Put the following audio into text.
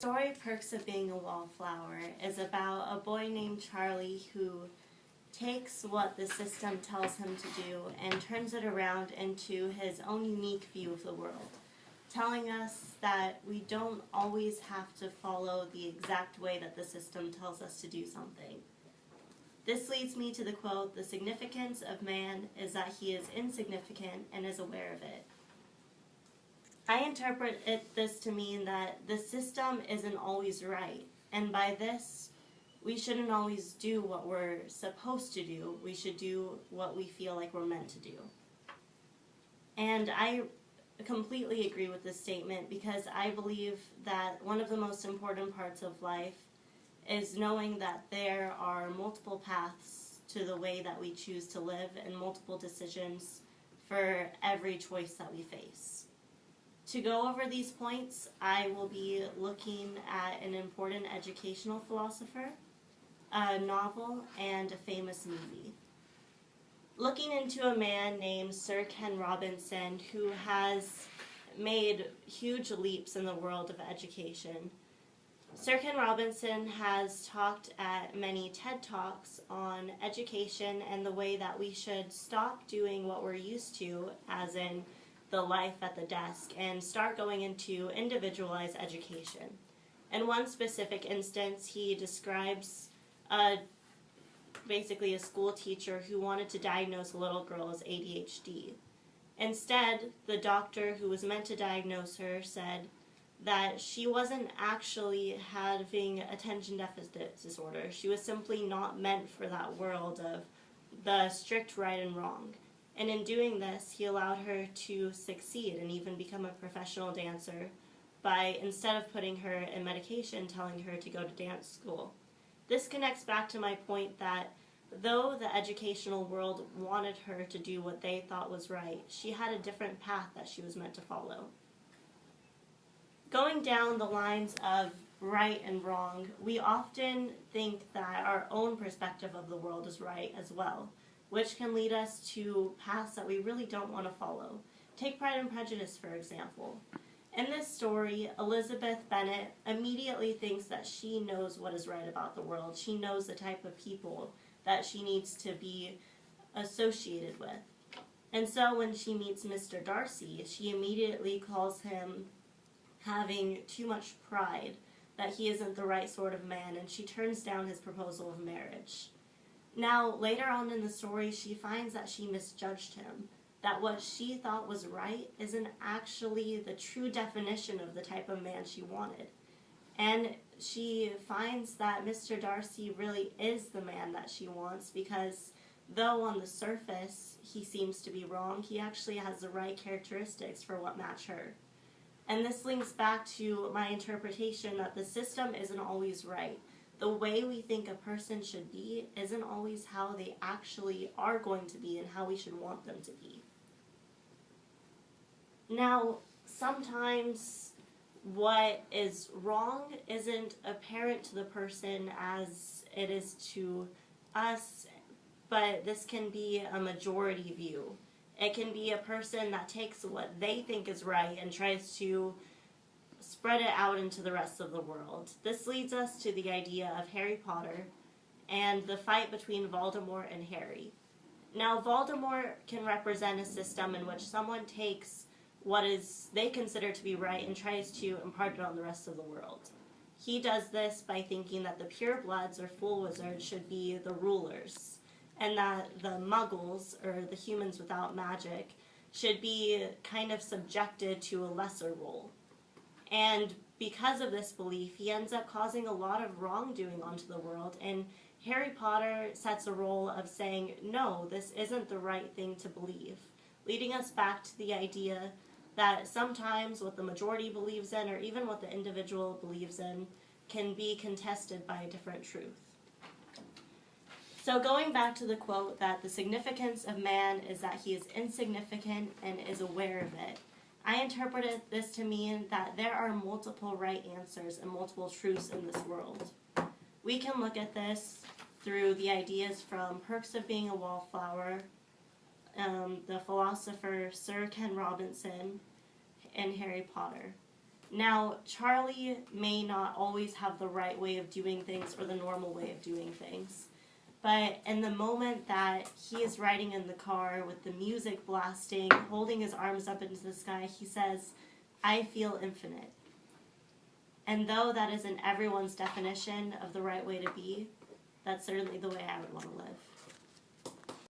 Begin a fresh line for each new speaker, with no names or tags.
Story Perks of Being a Wallflower is about a boy named Charlie who takes what the system tells him to do and turns it around into his own unique view of the world, telling us that we don't always have to follow the exact way that the system tells us to do something. This leads me to the quote, "The significance of man is that he is insignificant and is aware of it." I interpret this to mean that the system isn't always right, and by this, we shouldn't always do what we're supposed to do. We should do what we feel like we're meant to do. And I completely agree with this statement because I believe that one of the most important parts of life is knowing that there are multiple paths to the way that we choose to live and multiple decisions for every choice that we face. To go over these points, I will be looking at an important educational philosopher, a novel, and a famous movie. Looking into a man named Sir Ken Robinson who has made huge leaps in the world of education. Sir Ken Robinson has talked at many TED Talks on education and the way that we should stop doing what we're used to, as in the life at the desk, and start going into individualized education. In one specific instance, he describes basically a school teacher who wanted to diagnose a little girl as ADHD. Instead, the doctor who was meant to diagnose her said that she wasn't actually having attention deficit disorder. She was simply not meant for that world of the strict right and wrong. And in doing this, he allowed her to succeed and even become a professional dancer by, instead of putting her in medication, telling her to go to dance school. This connects back to my point that though the educational world wanted her to do what they thought was right, she had a different path that she was meant to follow. Going down the lines of right and wrong, we often think that our own perspective of the world is right as well, which can lead us to paths that we really don't want to follow. Take Pride and Prejudice, for example. In this story, Elizabeth Bennet immediately thinks that she knows what is right about the world. She knows the type of people that she needs to be associated with. And so when she meets Mr. Darcy, she immediately calls him having too much pride, that he isn't the right sort of man, and she turns down his proposal of marriage. Now, later on in the story, she finds that she misjudged him, that what she thought was right isn't actually the true definition of the type of man she wanted. And she finds that Mr. Darcy really is the man that she wants because though on the surface he seems to be wrong, he actually has the right characteristics for what match her. And this links back to my interpretation that the system isn't always right. The way we think a person should be isn't always how they actually are going to be and how we should want them to be. Now, sometimes what is wrong isn't apparent to the person as it is to us, but this can be a majority view. It can be a person that takes what they think is right and tries to spread it out into the rest of the world. This leads us to the idea of Harry Potter and the fight between Voldemort and Harry. Now, Voldemort can represent a system in which someone takes what is they consider to be right and tries to impart it on the rest of the world. He does this by thinking that the purebloods or fool wizards should be the rulers, and that the muggles, or the humans without magic, should be kind of subjected to a lesser role. And because of this belief, he ends up causing a lot of wrongdoing onto the world, and Harry Potter sets a role of saying, no, this isn't the right thing to believe, leading us back to the idea that sometimes what the majority believes in, or even what the individual believes in, can be contested by a different truth. So going back to the quote that the significance of man is that he is insignificant and is aware of it, I interpreted this to mean that there are multiple right answers and multiple truths in this world. We can look at this through the ideas from Perks of Being a Wallflower, the philosopher Sir Ken Robinson, and Harry Potter. Now, Charlie may not always have the right way of doing things or the normal way of doing things. But in the moment that he is riding in the car with the music blasting, holding his arms up into the sky, he says, "I feel infinite." And though that isn't everyone's definition of the right way to be, that's certainly the way I would want to live.